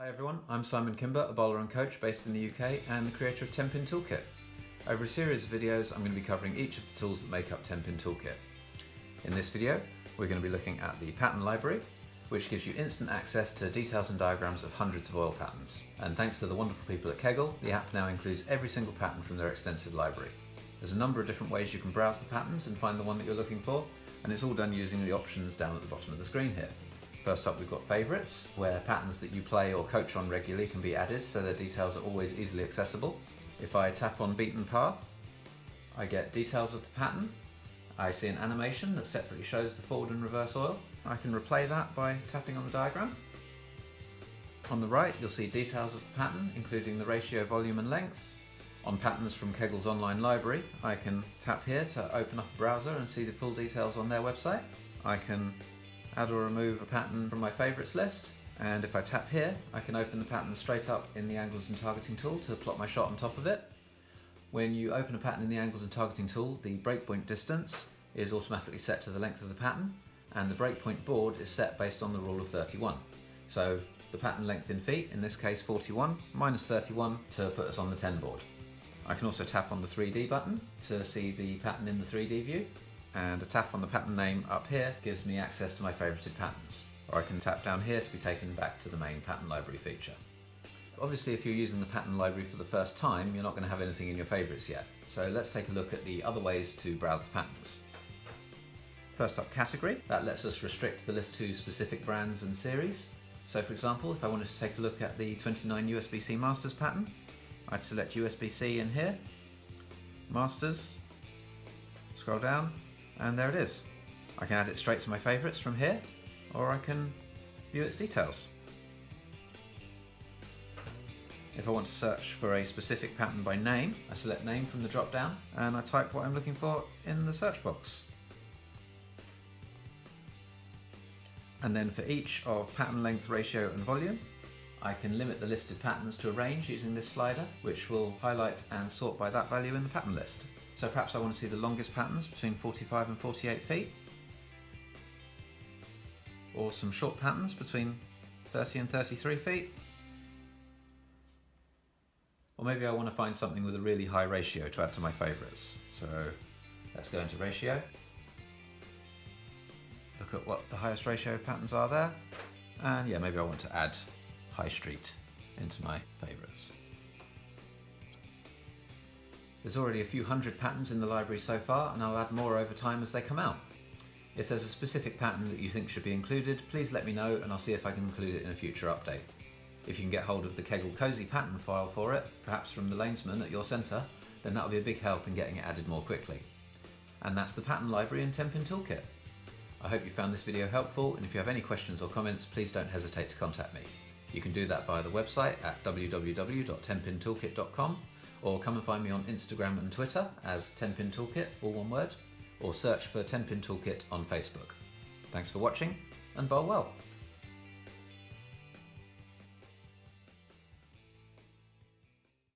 Hi everyone, I'm Simon Kimber, a bowler and coach based in the UK and the creator of Tenpin Toolkit. Over a series of videos I'm going to be covering each of the tools that make up Tenpin Toolkit. In this video we're going to be looking at the pattern library, which gives you instant access to details and diagrams of hundreds of oil patterns. And thanks to the wonderful people at Kegel, the app now includes every single pattern from their extensive library. There's a number of different ways you can browse the patterns and find the one that you're looking for, and it's all done using the options down at the bottom of the screen here. First up we've got favourites, where patterns that you play or coach on regularly can be added so their details are always easily accessible. If I tap on beaten path, I get details of the pattern. I see an animation that separately shows the forward and reverse oil. I can replay that by tapping on the diagram. On the right you'll see details of the pattern, including the ratio, volume and length. On patterns from Kegel's online library, I can tap here to open up a browser and see the full details on their website. I can add or remove a pattern from my favourites list, and if I tap here I can open the pattern straight up in the angles and targeting tool to plot my shot on top of it. When you open a pattern in the angles and targeting tool, the breakpoint distance is automatically set to the length of the pattern, and the breakpoint board is set based on the rule of 31. So the pattern length in feet, in this case 41, minus 31 to put us on the 10 board. I can also tap on the 3D button to see the pattern in the 3D view, and a tap on the pattern name up here gives me access to my favourited patterns. Or I can tap down here to be taken back to the main pattern library feature. Obviously if you're using the pattern library for the first time, you're not going to have anything in your favourites yet. So let's take a look at the other ways to browse the patterns. First up, category. That lets us restrict the list to specific brands and series. So for example, if I wanted to take a look at the 29 USB-C Masters pattern, I'd select USB-C in here, Masters, scroll down, and there it is. I can add it straight to my favourites from here, or I can view its details. If I want to search for a specific pattern by name, I select name from the drop down and I type what I'm looking for in the search box. And then for each of pattern length, ratio and volume, I can limit the listed patterns to a range using this slider, which will highlight and sort by that value in the pattern list. So perhaps I want to see the longest patterns between 45 and 48 feet, or some short patterns between 30 and 33 feet, or maybe I want to find something with a really high ratio to add to my favourites. So let's go into ratio, look at what the highest ratio patterns are there, and yeah, maybe I want to add High Street into my favourites. There's already a few hundred patterns in the library so far, and I'll add more over time as they come out. If there's a specific pattern that you think should be included, please let me know and I'll see if I can include it in a future update. If you can get hold of the Kegel Cozy pattern file for it, perhaps from the lanesman at your centre, then that'll be a big help in getting it added more quickly. And that's the pattern library in Tenpin Toolkit. I hope you found this video helpful, and if you have any questions or comments, please don't hesitate to contact me. You can do that via the website at www.tenpintoolkit.com, or come and find me on Instagram and Twitter as Tenpin Toolkit, all one word, or search for Tenpin Toolkit on Facebook. Thanks for watching, and bowl well!